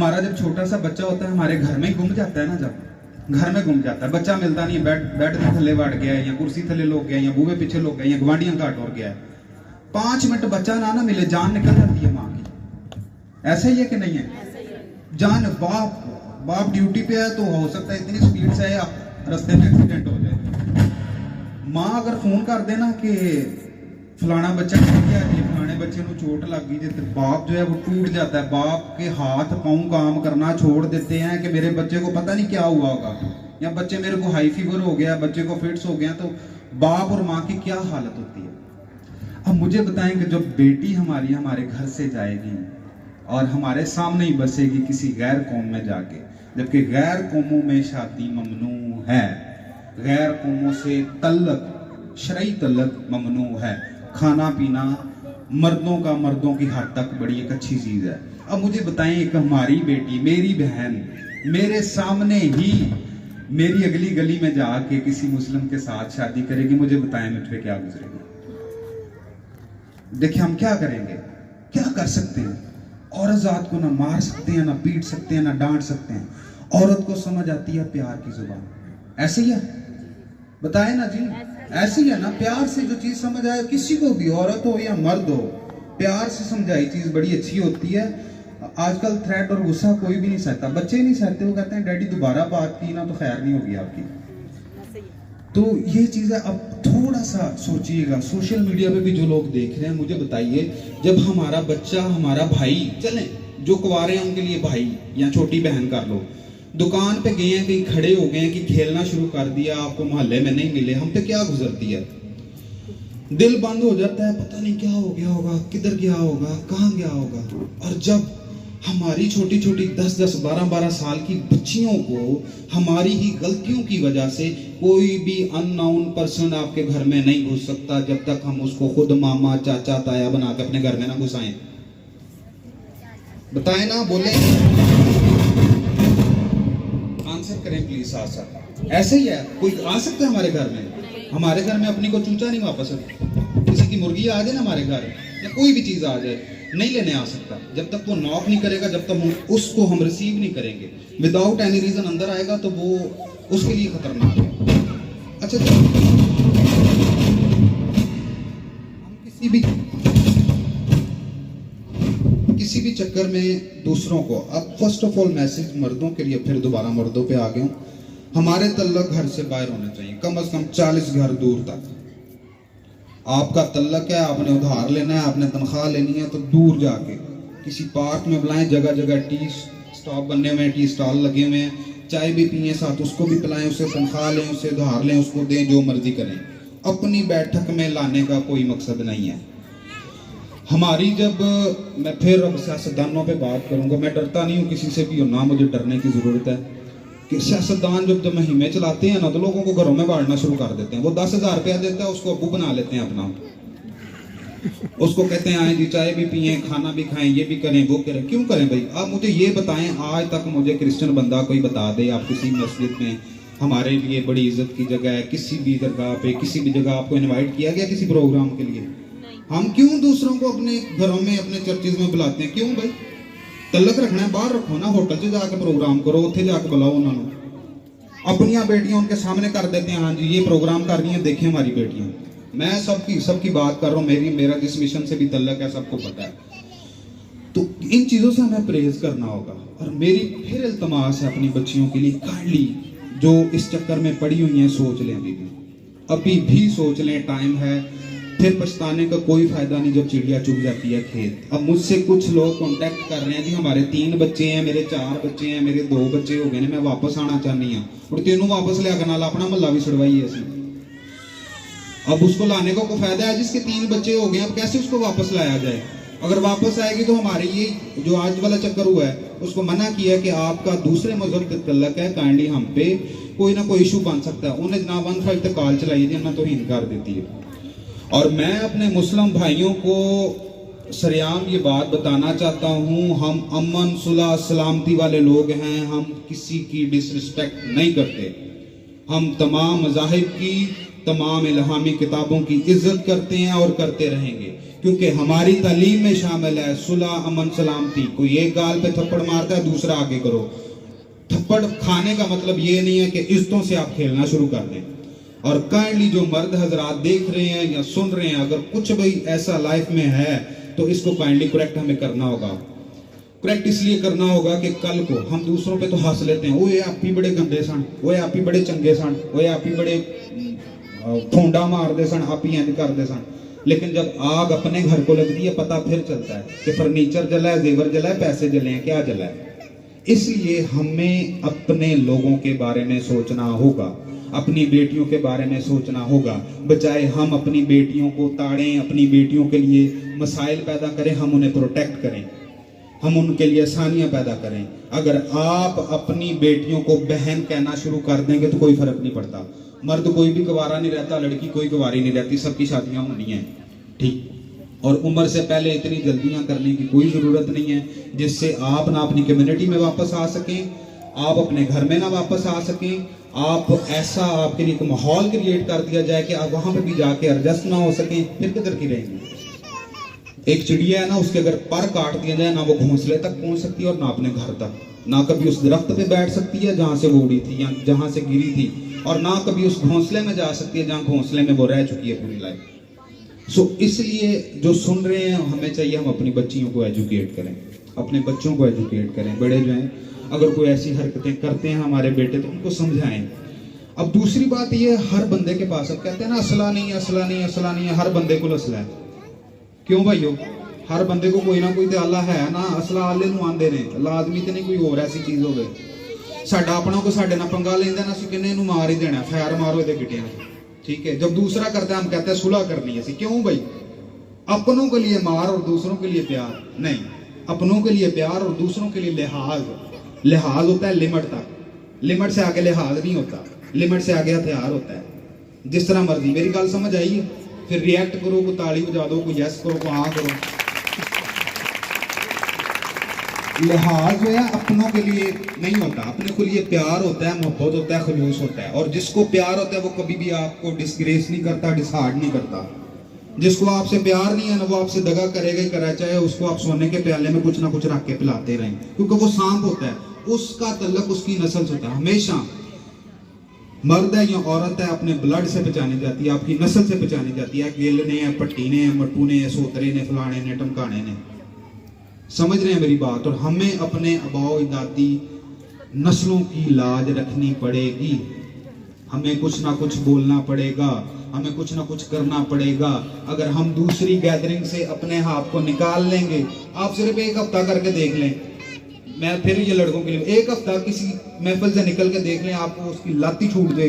हमारा जब छोटा सा बच्चा होता है हमारे घर में ही गुम जाता है ना, जब घर में गुम जाता है बच्चा मिलता नहीं, बेड के थले बढ़ गया है या कुर्सी थले लोग गया या बूहे पीछे लोग गए या गवांडियां काट और गया है, 5 मिनट बच्चा ना मिले जान निकल जाती है माँ की। ऐसा ही है कि नहीं है? जान बाप ड्यूटी पे है तो हो सकता है इतनी स्पीड से रास्ते में एक्सीडेंट हो जाए। माँ अगर फोन कर देना कि फलाना बच्चा गिर गया जी, फलाने बच्चे को चोट लग गई, तो बाप जो है वो टूट जाता है। बाप के हाथ पांव काम करना छोड़ देते हैं कि मेरे बच्चे को पता नहीं क्या हुआ होगा, या बच्चे मेरे को हाई फीवर हो गया, बच्चे को फिट्स हो गया, तो बाप और माँ की क्या हालत होती है। अब मुझे बताएं कि जब बेटी हमारी हमारे घर से जाएगी और हमारे सामने ही बसेगी किसी गैर कौम में जाके, जबकि गैर कौमों में शादी ममनू है, गैर कौमों से तल्लक शरई तल्लक ममनू है, खाना पीना मर्दों का मर्दों की हद तक बड़ी एक अच्छी चीज है। अब मुझे बताएं, एक हमारी बेटी मेरी बहन मेरे सामने ही मेरी अगली गली में जाके किसी मुस्लिम के साथ शादी करेगी, मुझे बताएं मुझ पे क्या गुजरेगा। देखिए हम क्या करेंगे, क्या कर सकते हैं? औरत जात को ना मार सकते हैं, ना पीट सकते हैं, ना डांट सकते हैं। औरत को समझ आती है प्यार की जुबान। ऐसे ही है, बताए ना जी, ऐसी है ना। प्यार से जो चीज समझ आए किसी को भी, औरत हो या मर्द हो, प्यार से समझाई चीज बड़ी अच्छी होती है। आजकल थ्रेट और गुस्सा कोई भी नहीं सहता, बच्चे नहीं सहते, वो कहते हैं डैडी दोबारा बात की ना तो खैर नहीं होगी आपकी। तो ये चीज है। अब थोड़ा सा सोचिएगा, सोशल मीडिया पे भी जो लोग देख रहे हैं, मुझे बताइए, जब हमारा बच्चा हमारा भाई, चले जो कुंवारे हैं उनके लिए भाई या छोटी बहन कर लो, दुकान पे गए हैं, कहीं खड़े हो गए हैं कि खेलना शुरू कर दिया, आपको मोहल्ले में नहीं मिले, हम पे क्या गुजरती है? दिल बंद हो जाता है, पता नहीं क्या हो गया होगा, किधर गया होगा, कहाँ गया होगा। और जब हमारी छोटी छोटी 10-10, 12-12 साल की बच्चियों को हमारी ही गलतियों की वजह से कोई भी अननोन पर्सन आपके घर में नहीं घुस सकता जब तक हम उसको खुद मामा चाचा ताया बना के अपने घर में ना घुसाएं। बताएं ना, बोले आंसर करें प्लीज साथ साथ। ऐसे ही है, कोई आ सकता है हमारे घर में? हमारे घर में अपनी को चूचा नहीं वापस, किसी की मुर्गी आ जाए ना हमारे घर या कोई भी चीज आ जाए, नहीं लेने आ सकता जब तक वो नॉक नहीं करेगा, जब तक हम उसको रिसीव नहीं करेंगे। विदाउट एनी रीजन अंदर आएगा तो वो उसके लिए खतरनाक है। अच्छा हम किसी भी चक्कर में दूसरों को, अब फर्स्ट ऑफ ऑल मैसेज मर्दों के लिए, फिर दोबारा मर्दों पे आ गया हूं, हमारे तल्लक घर से बाहर होने चाहिए, कम से कम 40 घर दूर तक। आपका तल्लक है, आपने उधार लेना है, आपने तनख्वाह लेनी है, तो दूर जाके किसी पार्क में बुलाएं, जगह जगह टी स्टॉप बनने हुए हैं, टी स्टॉल लगे हुए हैं, चाय भी पिए, साथ उसको भी पिलाएं, उससे तनख्वाह लें, उससे उधार लें, उसको दें, जो मर्जी करें। अपनी बैठक में लाने का कोई मकसद नहीं है हमारी। जब मैं फिर अब सियासतदानों पे बात करूंगा, मैं डरता नहीं हूँ किसी से भी, ना मुझे डरने की जरूरत है कि सियासतदान जब मुहिमे चलाते हैं ना, तो लोगों को घरों में बांटना शुरू कर देते हैं। वो 10,000 रुपया देता है, उसको अब्बू बना लेते हैं अपना, उसको कहते हैं आए जी चाय भी पिए, खाना भी खाएं, ये भी करें, वो करें। क्यों करें भाई? आप मुझे ये बताएं, आज तक मुझे क्रिश्चियन बंदा कोई बता दे, आप किसी मस्जिद में हमारे लिए बड़ी इज्जत की जगह है, किसी भी जगह पे, किसी भी जगह आपको इन्वाइट किया गया किसी प्रोग्राम के लिए? हम क्यों दूसरों को अपने घरों में, अपने चर्चिज में बुलाते हैं? क्यों भाई? तल्लक रखना है, बाहर रखो ना, होटल से जाके प्रोग्राम करो, उत्थे जाके बुलाओ उन्होंने। अपनी बेटियां उनके सामने कर देते हैं, हाँ जी ये प्रोग्राम कर रही हैं, देखिए हमारी बेटियां। मैं सबकी बात कर रहा हूँ, मेरा जिस मिशन से भी तल्लक है सबको पता है। तो इन चीजों से हमें परहेज करना होगा। और मेरी फिर इल्तमास है अपनी बच्चियों के लिए, काइंडली जो इस चक्कर में पड़ी हुई हैं, सोच लें, अभी भी सोच लें, टाइम है, फिर पछताने का कोई फायदा नहीं जब चिड़िया चुग जाती है खेत। अब मुझसे कुछ लोग कांटेक्ट कर रहे हैं, जी हमारे 3 बच्चे हैं, मेरे 4 बच्चे हैं, मेरे 2 बच्चे हो गए, मैं वापस आना चाहनी हूं, और तीनों वापस लिया नाल अपना महला भी छुड़वाई है। अब उसको लाने का कोई फायदा है? जिसके 3 बच्चे हो गए, अब कैसे उसको वापस लाया जाए? अगर वापस आएगी तो हमारे ये जो आज वाला चक्कर हुआ है, उसको मना किया कि आपका दूसरे मजहब से तल्लक है, काइंडली हम पे कोई ना कोई इशू बन सकता है। उन्हें जनाब 1-5 तक कॉल चलाई थी, ना तो हीन कर देती है। और मैं अपने मुस्लिम भाइयों को सरेआम ये बात बताना चाहता हूँ, हम अमन सुलह सलामती वाले लोग हैं, हम किसी की डिसरिस्पेक्ट नहीं करते, हम तमाम मज़ाहिब की, तमाम इल्हामी किताबों की इज्जत करते हैं और करते रहेंगे। क्योंकि हमारी तालीम में शामिल है सुलह, अमन, सलामती। कोई एक गाल पे थप्पड़ मारता है, दूसरा आगे करो। थप्पड़ खाने का मतलब ये नहीं है कि इज्जतों से आप खेलना शुरू कर दें। और काइंडली जो मर्द हजरात देख रहे हैं या सुन रहे हैं, अगर कुछ भी ऐसा लाइफ में है तो इसको काइंडली करेक्ट हमें करना होगा। करेक्ट इसलिए करना होगा कि कल को हम दूसरों पे तो हंस लेते हैं, ओए आप ही बड़े गंदे सन, ओए आप ही बड़े चंगे सन, ओए आप ही बड़े ठोंडा मारते सन, आप ही इंज करते सन। लेकिन जब आग अपने घर को लगती है, पता फिर चलता है कि फर्नीचर जला है, जेवर जला है, पैसे जले हैं, क्या जला है। इसलिए हमें अपने लोगों के बारे में सोचना होगा, अपनी बेटियों के बारे में सोचना होगा। बजाय हम अपनी बेटियों को ताड़ें, अपनी बेटियों के लिए मसाइल पैदा करें, हम उन्हें प्रोटेक्ट करें, हम उनके लिए आसानियां पैदा करें। अगर आप अपनी बेटियों को बहन कहना शुरू कर देंगे तो कोई फर्क नहीं पड़ता। मर्द कोई भी गवारा नहीं रहता, लड़की कोई गवारी नहीं रहती, सबकी शादियां होनी है, ठीक। और उम्र से पहले इतनी जल्दियां करने की कोई ज़रूरत नहीं है, जिससे आप ना अपनी कम्युनिटी में वापस आ सकें, आप अपने घर में ना वापस आ सकें। आप ऐसा आपके लिए एक माहौल क्रिएट कर दिया जाए कि आप वहां पर भी जाके एडजस्ट ना हो सकें, फिर किधर की रहेंगे। एक चिड़िया है ना, उसके अगर पर काट दिया जाए ना वो घोंसले तक पहुंच सकती है और ना अपने घर तक, ना कभी उस दरख्त पे बैठ सकती है जहां से वो उड़ी थी या जहां से गिरी थी, और ना कभी उस घोंसले में जा सकती है जहां घोंसले में वो रह चुकी है पूरी लाइफ। सो इसलिए जो सुन रहे हैं, हमें चाहिए हम अपनी बच्चियों को एजुकेट करें, अपने बच्चों को एजुकेट करें। बड़े जो हैं अगर कोई ऐसी हरकतें करते हैं हमारे बेटे, तो उनको समझाएं। अब दूसरी बात ये, हर बंदे के पास, अब कहते हैं ना असला नहीं, असला नहीं, असला नहीं है, हर बंदे को असला है। क्यों भाइयों, हर बंदे को कोई ना कोई तो अल्लाह है ना, असला आले नूं आंदे ने, लाजमी तो नहीं कोई और ऐसी चीज होवे। साडा अपना को साडे नाल पंगा लेंदा ना, असीं किन्ने नूं मार ही देना, फैर मारो इहदे गिटियां, ठीक है। जब दूसरा करता है हम कहते हैं सुलह करनी है। क्यों भाई, अपनों के लिए मार और दूसरों के लिए प्यार नहीं, अपनों के लिए प्यार और दूसरों के लिए लिहाज। लिहाज होता है लिमिट तक, लिमिट से आगे लिहाज नहीं होता, लिमिट से आगे हथियार होता है। जिस तरह मर्जी, मेरी गल समझ आई है? फिर रिएक्ट करो, कोई ताली बजा दो, कोई यस करो, कोई हाँ करो। लिहाज जो है अपनों के लिए नहीं होता, अपने के लिए प्यार होता है, मोहब्बत होता है, खलूस होता है। और जिसको प्यार होता है वो कभी भी आपको डिसग्रेस नहीं करता, डिसहार्ड नहीं करता। जिसको आपसे प्यार नहीं है ना, वो आपसे दगा करेगा ही करा, चाहे उसको आप सोने के प्याले में कुछ ना कुछ रख के पिलाते रहें, क्योंकि वो सांप होता है, उसका तल्लक उसकी नस्ल से होता है। हमेशा मर्द है या औरत है, अपने ब्लड से पहचानी जाती है, आपकी नस्ल से पहचानी जाती है। गिल ने, पट्टी ने, मट्टू ने, सोतरे ने, फलाने ने, टमकाने ने। समझ रहे हैं मेरी बात? और हमें अपने आबाओ दादी नस्लों की लाज रखनी पड़ेगी, हमें कुछ ना कुछ बोलना पड़ेगा, हमें कुछ ना कुछ करना पड़ेगा। अगर हम दूसरी गैदरिंग से अपने हाथ को निकाल लेंगे, आप सिर्फ एक हफ्ता करके देख लें, मैं फिर ये लड़कों के लिए एक हफ्ता किसी महफिल से निकल के देख लें, आपको उसकी लाती छूट देगी।